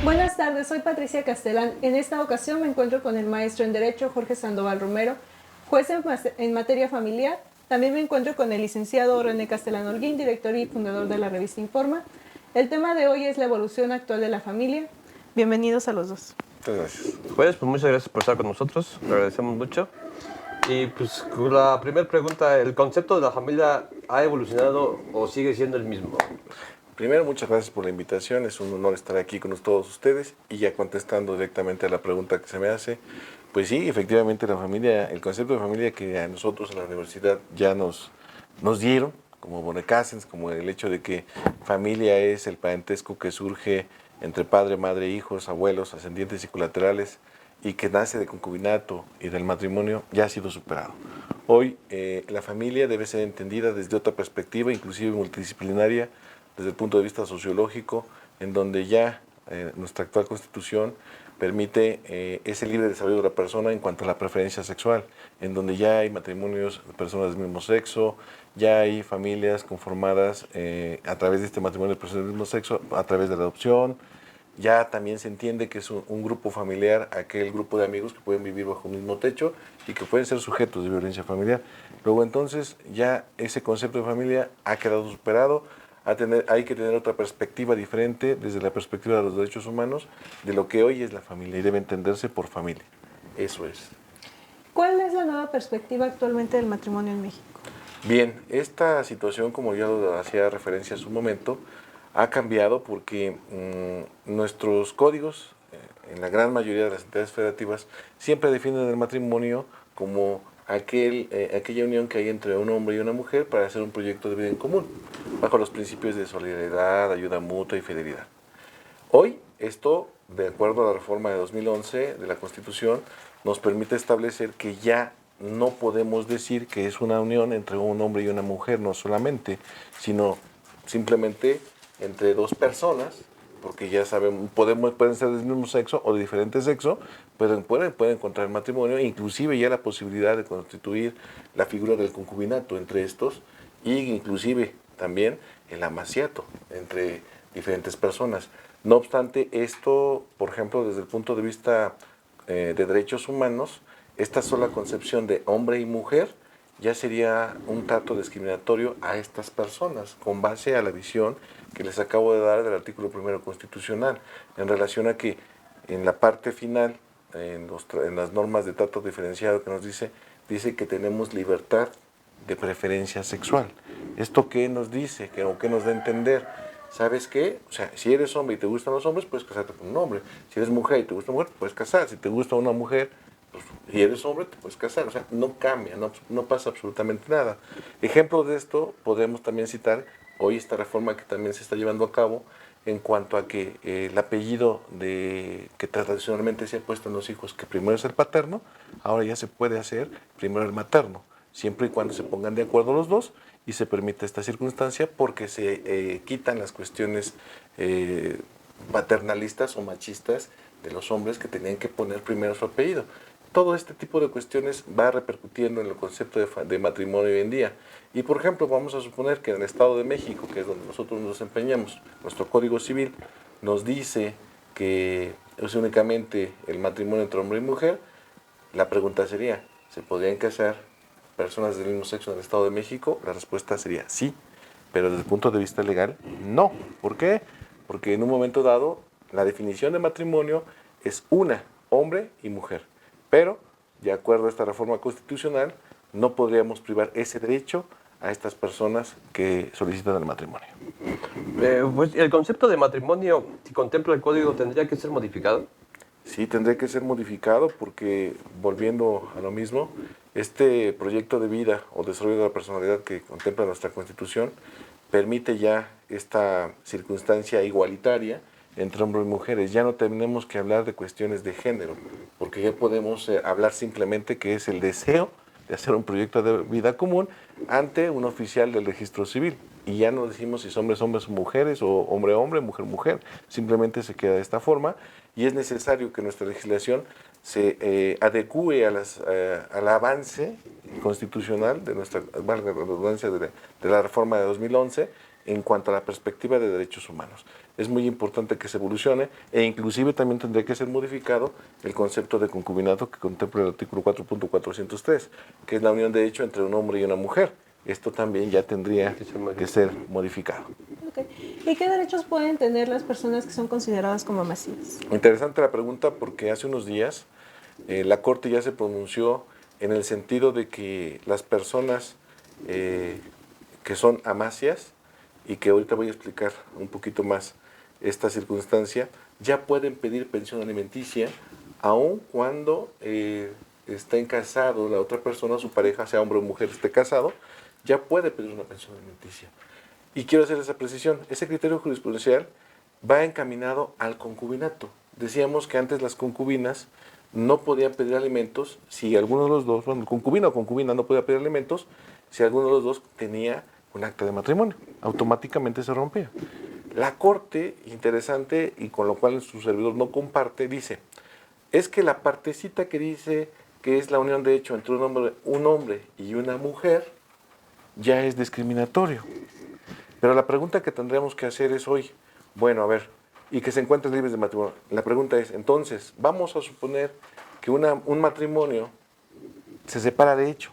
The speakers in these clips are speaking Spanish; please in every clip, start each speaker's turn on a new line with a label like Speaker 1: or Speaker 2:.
Speaker 1: Buenas tardes, soy Patricia Castelán. En esta ocasión me encuentro con el maestro en Derecho Jorge Sandoval Romero, juez en materia familiar. También me encuentro con el licenciado René Castelán Holguín, director y fundador de la revista Informa. El tema de hoy es la evolución actual de la familia. Bienvenidos a los dos.
Speaker 2: Muchas gracias.
Speaker 3: Pues muchas gracias por estar con nosotros, lo agradecemos mucho. Y pues la primera pregunta, ¿el concepto de la familia ha evolucionado o sigue siendo el mismo?
Speaker 2: Primero, muchas gracias por la invitación, es un honor estar aquí con todos ustedes y ya contestando directamente a la pregunta que se me hace, pues sí, efectivamente la familia, el concepto de familia que a nosotros en la universidad ya nos dieron, como Bonecasens, como el hecho de que familia es el parentesco que surge entre padre, madre, hijos, abuelos, ascendientes y colaterales y que nace de concubinato y del matrimonio, ya ha sido superado. Hoy la familia debe ser entendida desde otra perspectiva, inclusive multidisciplinaria, desde el punto de vista sociológico, en donde ya nuestra actual Constitución permite ese libre desarrollo de la persona en cuanto a la preferencia sexual, en donde ya hay matrimonios de personas del mismo sexo, ya hay familias conformadas a través de este matrimonio de personas del mismo sexo, a través de la adopción. Ya también se entiende que es un grupo familiar, aquel grupo de amigos que pueden vivir bajo un mismo techo y que pueden ser sujetos de violencia familiar. Luego entonces ya ese concepto de familia ha quedado superado. Hay que tener otra perspectiva diferente desde la perspectiva de los derechos humanos de lo que hoy es la familia y debe entenderse por familia. Eso es.
Speaker 1: ¿Cuál es la nueva perspectiva actualmente del matrimonio en México?
Speaker 2: Bien, esta situación, como ya lo hacía referencia en su momento, ha cambiado porque nuestros códigos, en la gran mayoría de las entidades federativas, siempre definen el matrimonio como aquella unión que hay entre un hombre y una mujer para hacer un proyecto de vida en común, bajo los principios de solidaridad, ayuda mutua y fidelidad. Hoy, esto, de acuerdo a la reforma de 2011 de la Constitución, nos permite establecer que ya no podemos decir que es una unión entre un hombre y una mujer, no solamente, sino simplemente entre dos personas, porque ya sabemos, pueden ser del mismo sexo o de diferente sexo, pueden contraer matrimonio, inclusive ya la posibilidad de constituir la figura del concubinato entre estos, e inclusive también el amaciato entre diferentes personas. No obstante, esto, por ejemplo, desde el punto de vista de derechos humanos, esta sola concepción de hombre y mujer ya sería un trato discriminatorio a estas personas, con base a la visión que les acabo de dar del artículo 1 constitucional, en relación a que en la parte final, en las normas de trato diferenciado que nos dice que tenemos libertad de preferencia sexual. ¿Esto qué nos dice? ¿Qué nos da a entender? ¿Sabes qué? O sea, si eres hombre y te gustan los hombres, puedes casarte con un hombre. Si eres mujer y te gusta una mujer, puedes casar. Si te gusta una mujer, pues, y eres hombre, te puedes casar. O sea, no cambia, no pasa absolutamente nada. Ejemplo de esto podemos también citar hoy esta reforma que también se está llevando a cabo en cuanto a que el apellido que tradicionalmente se ha puesto en los hijos, que primero es el paterno, ahora ya se puede hacer primero el materno, siempre y cuando se pongan de acuerdo los dos y se permite esta circunstancia porque se quitan las cuestiones paternalistas o machistas de los hombres que tenían que poner primero su apellido. Todo este tipo de cuestiones va repercutiendo en el concepto de matrimonio hoy en día. Y por ejemplo, vamos a suponer que en el Estado de México, que es donde nosotros nos desempeñamos, nuestro Código Civil nos dice que es únicamente el matrimonio entre hombre y mujer. La pregunta sería, ¿se podrían casar personas del mismo sexo en el Estado de México? La respuesta sería sí, pero desde el punto de vista legal, no. ¿Por qué? Porque en un momento dado, la definición de matrimonio es hombre y mujer. Pero, de acuerdo a esta reforma constitucional, no podríamos privar ese derecho a estas personas que solicitan el matrimonio.
Speaker 3: Pues el concepto de matrimonio, si contempla el código, ¿tendría que ser modificado?
Speaker 2: Sí, tendría que ser modificado porque, volviendo a lo mismo, este proyecto de vida o desarrollo de la personalidad que contempla nuestra Constitución permite ya esta circunstancia igualitaria entre hombres y mujeres. Ya no tenemos que hablar de cuestiones de género, porque ya podemos hablar simplemente que es el deseo de hacer un proyecto de vida común ante un oficial del registro civil. Y ya no decimos si son hombres o mujeres, o hombre, mujer. Simplemente se queda de esta forma y es necesario que nuestra legislación se adecue al avance constitucional de nuestra, valga la redundancia, de la reforma de 2011, en cuanto a la perspectiva de derechos humanos. Es muy importante que se evolucione e inclusive también tendría que ser modificado el concepto de concubinato que contempla el artículo 4.403, que es la unión de hecho entre un hombre y una mujer. Esto también ya tendría que ser modificado.
Speaker 1: Ok. ¿Y qué derechos pueden tener las personas que son consideradas como amasivas?
Speaker 2: Interesante la pregunta porque hace unos días la Corte ya se pronunció en el sentido de que las personas que son amasias, y que ahorita voy a explicar un poquito más esta circunstancia, ya pueden pedir pensión alimenticia aun cuando estén casados la otra persona, su pareja, sea hombre o mujer, esté casado, ya puede pedir una pensión alimenticia. Y quiero hacer esa precisión, ese criterio jurisprudencial va encaminado al concubinato. Decíamos que antes las concubinas no podían pedir alimentos si alguno de los dos, bueno, el concubino o concubina no podía pedir alimentos si alguno de los dos tenía un acta de matrimonio. Automáticamente se rompía. La Corte, interesante, y con lo cual su servidor no comparte, dice, es que la partecita que dice que es la unión de hecho entre un hombre y una mujer, ya es discriminatorio. Pero la pregunta que tendríamos que hacer es hoy, bueno, a ver, y que se encuentren libres de matrimonio. La pregunta es, entonces, vamos a suponer que un matrimonio se separa de hecho.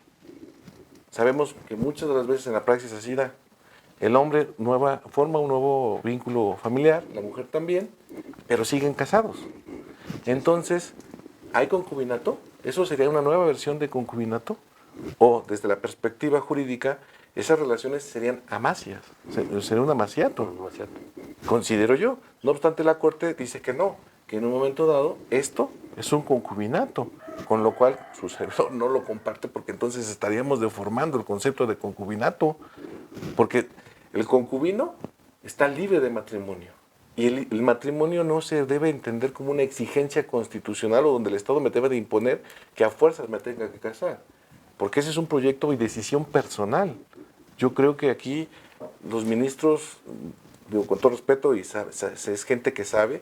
Speaker 2: Sabemos que muchas de las veces en la praxis así da. El hombre forma un nuevo vínculo familiar, la mujer también, pero siguen casados. Entonces, ¿hay concubinato? ¿Eso sería una nueva versión de concubinato? O, desde la perspectiva jurídica, esas relaciones serían amasias, sería un amaciato, considero yo. No obstante, la Corte dice que no, que en un momento dado esto es un concubinato, con lo cual su servidor no lo comparte porque entonces estaríamos deformando el concepto de concubinato, porque el concubino está libre de matrimonio y el matrimonio no se debe entender como una exigencia constitucional o donde el Estado me debe de imponer que a fuerzas me tenga que casar, porque ese es un proyecto y decisión personal. Yo creo que aquí los ministros, digo, con todo respeto, y es gente que sabe,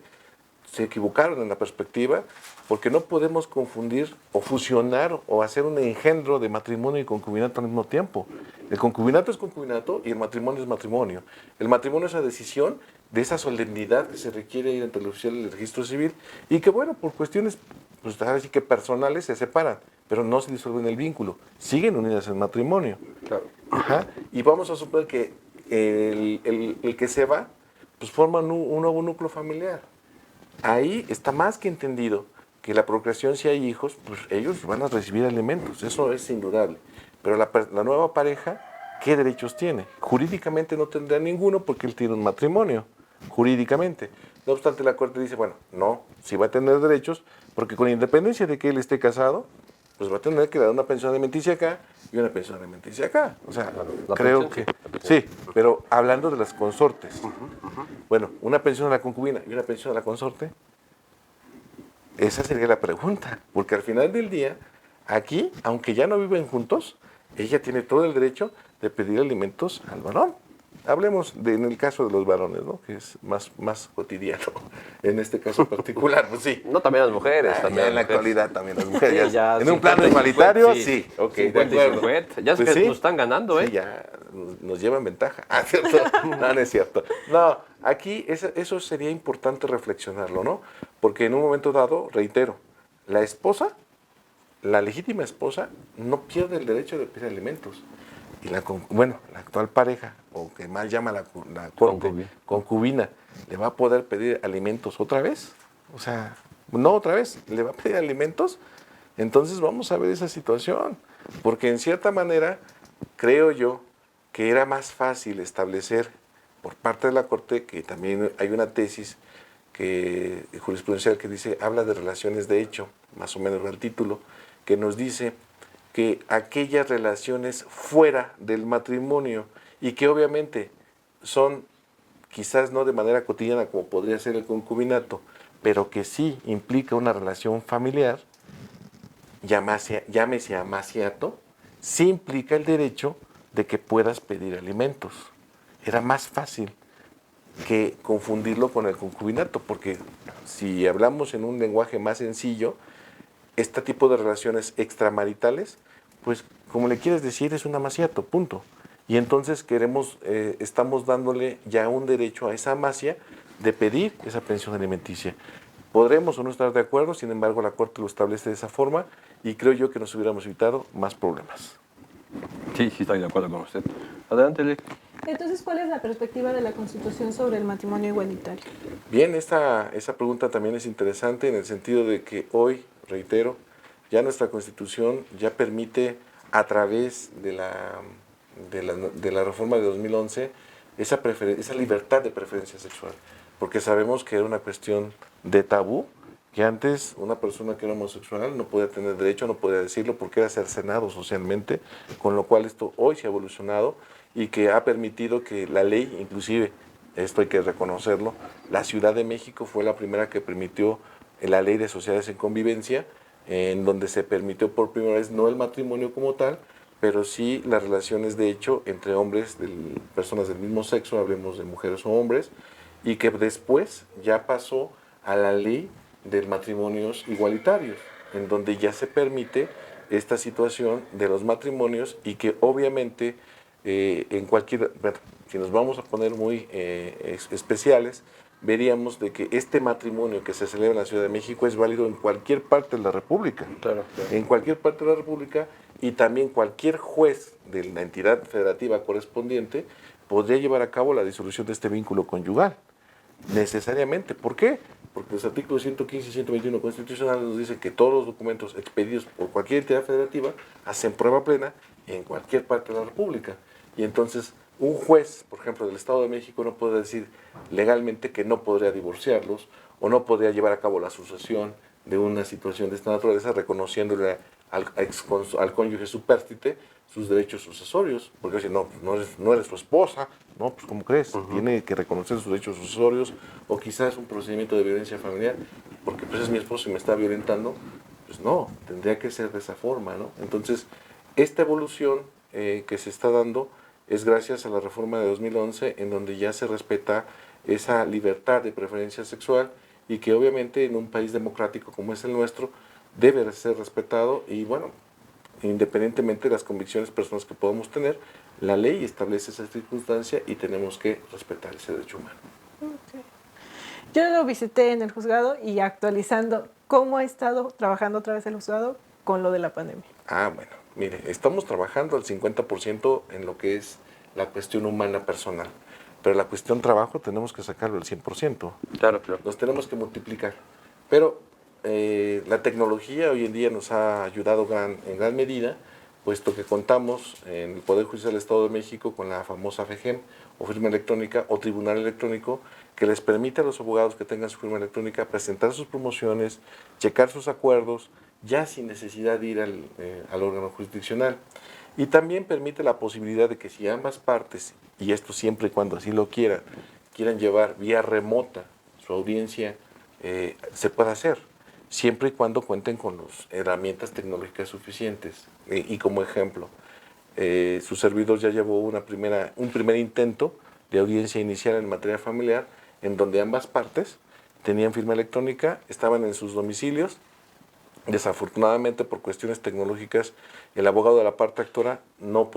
Speaker 2: se equivocaron en la perspectiva, porque no podemos confundir o fusionar o hacer un engendro de matrimonio y concubinato al mismo tiempo. El concubinato es concubinato y el matrimonio es matrimonio. El matrimonio es la decisión de esa solemnidad que se requiere ir ante el oficial del registro civil y que, bueno, por cuestiones, pues así que personales se separan, pero no se disuelven el vínculo, siguen unidas en matrimonio.
Speaker 3: Claro.
Speaker 2: Ajá. Y vamos a suponer que el que se va, pues forman un nuevo núcleo familiar. Ahí está más que entendido que la procreación, si hay hijos, pues ellos van a recibir alimentos, eso es indudable. Pero la nueva pareja, ¿qué derechos tiene? Jurídicamente no tendrá ninguno porque él tiene un matrimonio, jurídicamente. No obstante, la Corte dice, bueno, no, sí va a tener derechos, porque con independencia de que él esté casado, pues va a tener que dar una pensión alimenticia acá y una pensión alimenticia acá. O sea, creo que... Sí, pero hablando de las consortes. Bueno, una pensión a la concubina y una pensión a la consorte, esa sería la pregunta. Porque al final del día, aquí, aunque ya no viven juntos, ella tiene todo el derecho de pedir alimentos al varón. Hablemos en el caso de los varones, ¿no? Que es más cotidiano en este caso particular, pues sí.
Speaker 3: No, también las mujeres. También
Speaker 2: en la actualidad también las mujeres.
Speaker 3: Sí, ya
Speaker 2: en un plano igualitario, sí.
Speaker 3: Ok,
Speaker 2: 50 y 50.
Speaker 3: Ya es
Speaker 2: Pues
Speaker 3: que
Speaker 2: sí.
Speaker 3: nos están ganando, ¿eh?
Speaker 2: Sí, ya nos llevan ventaja. Ah, ¿cierto? No es cierto. No, aquí eso sería importante reflexionarlo, ¿no? Porque en un momento dado, reitero, la esposa, la legítima esposa, no pierde el derecho de pedir alimentos. Y la actual pareja, o que más llama la Corte, concubina, ¿le va a poder pedir alimentos otra vez? O sea, no otra vez, ¿le va a pedir alimentos? Entonces vamos a ver esa situación, porque en cierta manera creo yo que era más fácil establecer por parte de la Corte, que también hay una tesis jurisprudencial que dice, habla de relaciones de hecho, más o menos el título, que nos dice que aquellas relaciones fuera del matrimonio y que obviamente son quizás no de manera cotidiana como podría ser el concubinato, pero que sí implica una relación familiar, llámese amaciato, sí implica el derecho de que puedas pedir alimentos. Era más fácil que confundirlo con el concubinato, porque si hablamos en un lenguaje más sencillo, este tipo de relaciones extramaritales, pues como le quieres decir, es un amaciato, punto. Y entonces estamos dándole ya un derecho a esa amacia de pedir esa pensión alimenticia. Podremos o no estar de acuerdo, sin embargo la Corte lo establece de esa forma y creo yo que nos hubiéramos evitado más problemas.
Speaker 3: Sí, sí, estoy de acuerdo con usted. Adelante, Lee.
Speaker 1: Entonces, ¿cuál es la perspectiva de la Constitución sobre el matrimonio igualitario?
Speaker 2: Bien, esa pregunta también es interesante en el sentido de que hoy, reitero, ya nuestra Constitución ya permite a través de la reforma de 2011 esa libertad de preferencia sexual, porque sabemos que era una cuestión de tabú, que antes una persona que era homosexual no podía tener derecho, no podía decirlo porque era cercenado socialmente, con lo cual esto hoy se ha evolucionado y que ha permitido que la ley, inclusive, esto hay que reconocerlo, la Ciudad de México fue la primera que permitió la ley de sociedades en convivencia, en donde se permitió por primera vez no el matrimonio como tal, pero sí las relaciones de hecho entre hombres, personas del mismo sexo, hablemos de mujeres o hombres, y que después ya pasó a la ley de matrimonios igualitarios, en donde ya se permite esta situación de los matrimonios y que obviamente en cualquier, bueno, si nos vamos a poner muy especiales, veríamos de que este matrimonio que se celebra en la Ciudad de México es válido en cualquier parte de la República.
Speaker 3: Claro, claro.
Speaker 2: En cualquier parte de la República y también cualquier juez de la entidad federativa correspondiente podría llevar a cabo la disolución de este vínculo conyugal. Necesariamente. ¿Por qué? Porque los artículos 115 y 121 constitucionales nos dicen que todos los documentos expedidos por cualquier entidad federativa hacen prueba plena en cualquier parte de la República. Y entonces un juez, por ejemplo, del Estado de México no puede decir legalmente que no podría divorciarlos o no podría llevar a cabo la sucesión de una situación de esta naturaleza reconociéndole al cónyuge supérstite sus derechos sucesorios, porque dice, no, no eres su esposa, no, pues ¿cómo crees? Tiene que reconocer sus derechos sucesorios, o quizás un procedimiento de violencia familiar, porque pues es mi esposo y me está violentando, pues no, tendría que ser de esa forma, ¿no? Entonces, esta evolución que se está dando es gracias a la reforma de 2011, en donde ya se respeta esa libertad de preferencia sexual y que obviamente en un país democrático como es el nuestro, debe ser respetado y bueno, independientemente de las convicciones personales que podamos tener, la ley establece esa circunstancia y tenemos que respetar ese derecho humano.
Speaker 1: Okay. Yo lo visité en el juzgado y actualizando cómo ha estado trabajando otra vez el juzgado con lo de la pandemia.
Speaker 2: Bueno, mire, estamos trabajando al 50% en lo que es la cuestión humana personal, pero la cuestión trabajo tenemos que sacarlo al 100%.
Speaker 3: Claro, claro.
Speaker 2: Nos tenemos que multiplicar. Pero la tecnología hoy en día nos ha ayudado en gran medida, puesto que contamos en el Poder Judicial del Estado de México con la famosa FEGEM, o firma electrónica, o tribunal electrónico, que les permite a los abogados que tengan su firma electrónica presentar sus promociones, checar sus acuerdos, ya sin necesidad de ir al órgano jurisdiccional. Y también permite la posibilidad de que si ambas partes, y esto siempre y cuando así lo quieran llevar vía remota su audiencia, se pueda hacer, siempre y cuando cuenten con las herramientas tecnológicas suficientes. Y como ejemplo, su servidor ya llevó un primer intento de audiencia inicial en materia familiar, en donde ambas partes tenían firma electrónica, estaban en sus domicilios. Desafortunadamente, por cuestiones tecnológicas, el abogado de la parte actora no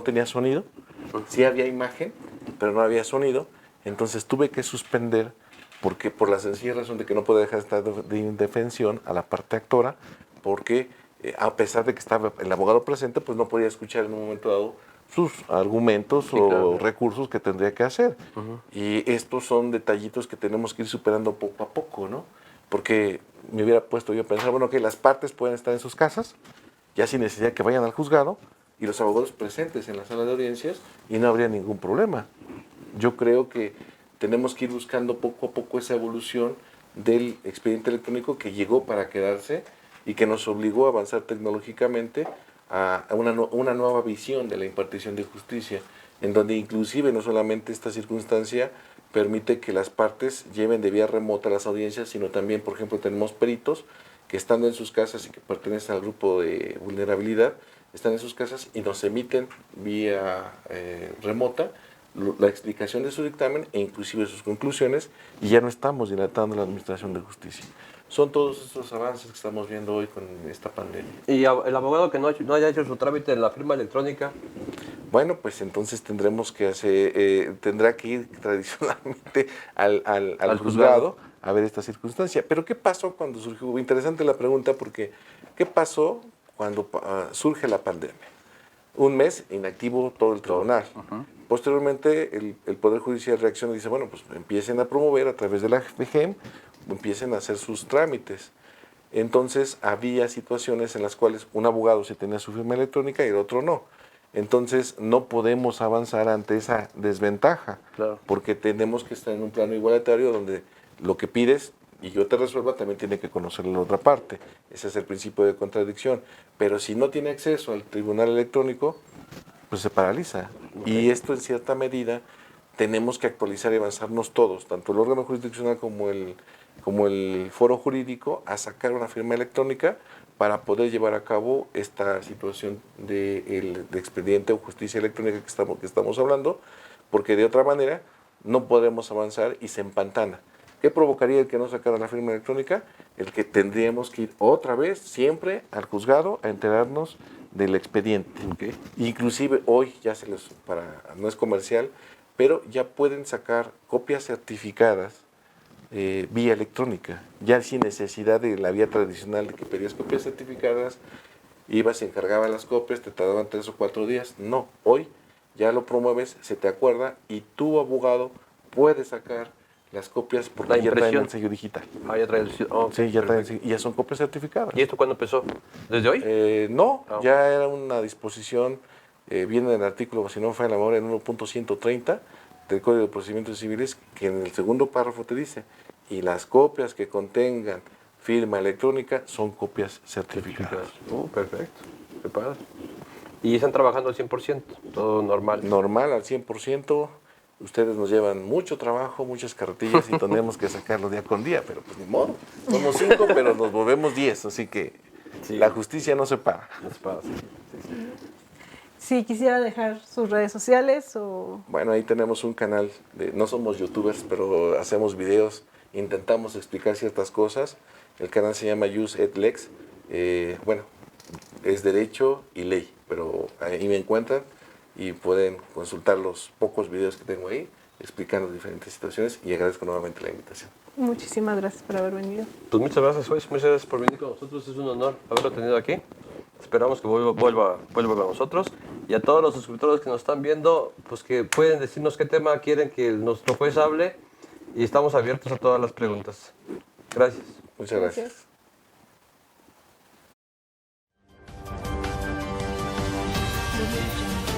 Speaker 2: tenía sonido, sí había imagen, pero no había sonido, entonces tuve que suspender porque por la sencilla razón de que no podía dejar estar de indefensión a la parte actora, porque a pesar de que estaba el abogado presente, pues no podía escuchar en un momento dado sus argumentos o recursos que tendría que hacer. Y estos son detallitos que tenemos que ir superando poco a poco, ¿no? Porque me hubiera puesto yo a pensar, bueno, que las partes pueden estar en sus casas, ya sin necesidad que vayan al juzgado, y los abogados presentes en la sala de audiencias, y no habría ningún problema. Yo creo que tenemos que ir buscando poco a poco esa evolución del expediente electrónico que llegó para quedarse y que nos obligó a avanzar tecnológicamente a una nueva visión de la impartición de justicia, en donde inclusive no solamente esta circunstancia permite que las partes lleven de vía remota las audiencias, sino también, por ejemplo, tenemos peritos que estando en sus casas y que pertenecen al grupo de vulnerabilidad, están en sus casas y nos emiten vía remota la explicación de su dictamen e inclusive sus conclusiones, y ya no estamos dilatando la administración de justicia. Son todos estos avances que estamos viendo hoy con esta pandemia.
Speaker 3: ¿Y el abogado que no haya hecho su trámite en la firma electrónica?
Speaker 2: Bueno, pues entonces tendremos que tendrá que ir tradicionalmente al juzgado a ver esta circunstancia. Pero ¿qué pasó cuando surgió? Interesante la pregunta porque ¿qué pasó cuando surge la pandemia? Un mes inactivo todo el tribunal. Posteriormente el Poder Judicial reacciona y dice, bueno, pues empiecen a promover a través de la FGEM, empiecen a hacer sus trámites. Entonces había situaciones en las cuales un abogado sí tenía su firma electrónica y el otro no. Entonces no podemos avanzar ante esa desventaja,
Speaker 3: Claro.
Speaker 2: porque tenemos que estar en un plano igualitario donde lo que pides y yo te resuelva también tiene que conocer la otra parte. Ese es el principio de contradicción. Pero si no tiene acceso al tribunal electrónico, pues se paraliza. Y esto en cierta medida tenemos que actualizar y avanzarnos todos, tanto el órgano jurisdiccional como el foro jurídico, a sacar una firma electrónica para poder llevar a cabo esta situación de expediente o justicia electrónica que estamos hablando, porque de otra manera no podemos avanzar y se empantana. ¿Qué provocaría el que no sacara la firma electrónica? El que tendríamos que ir otra vez siempre al juzgado a enterarnos del expediente.
Speaker 3: Okay.
Speaker 2: Inclusive hoy ya no es comercial, pero ya pueden sacar copias certificadas vía electrónica, ya sin necesidad de la vía tradicional de que pedías copias certificadas, ibas, se encargaban las copias, te tardaban 3 o 4 días. No, hoy ya lo promueves, se te acuerda y tu abogado puede sacar las copias porque ya traen el sello digital.
Speaker 3: Ah, ya trae el sello. Oh,
Speaker 2: sí, ya traen, y ya son copias certificadas.
Speaker 3: ¿Y esto cuándo empezó? ¿Desde hoy?
Speaker 2: No, ya era una disposición, viene en el artículo, si no me falla la memoria, en 1.130 del Código de Procedimientos Civiles, que en el segundo párrafo te dice, y las copias que contengan firma electrónica son copias certificadas.
Speaker 3: Perfecto, qué padre. ¿Y están trabajando al 100%? ¿Todo normal?
Speaker 2: Normal, al 100%. Ustedes nos llevan mucho trabajo, muchas carretillas y tenemos que sacarlo día con día, pero pues ni modo. Somos 5, pero nos movemos 10, así que sí, la justicia no se para.
Speaker 3: No se para, sí.
Speaker 1: Si quisiera dejar sus redes sociales o...
Speaker 2: Bueno, ahí tenemos un canal, no somos youtubers, pero hacemos videos, intentamos explicar ciertas cosas. El canal se llama Jus et Lex, bueno, es derecho y ley, pero ahí me encuentran y pueden consultar los pocos videos que tengo ahí explicando diferentes situaciones y agradezco nuevamente la invitación.
Speaker 1: Muchísimas gracias por haber venido.
Speaker 3: Pues muchas gracias, juez. Muchas gracias por venir con nosotros. Es un honor haberlo tenido aquí. Esperamos que vuelva con nosotros. Y a todos los suscriptores que nos están viendo, pues que pueden decirnos qué tema quieren que nuestro juez hable. Y estamos abiertos a todas las preguntas. Gracias.
Speaker 2: Muchas gracias.
Speaker 1: Gracias.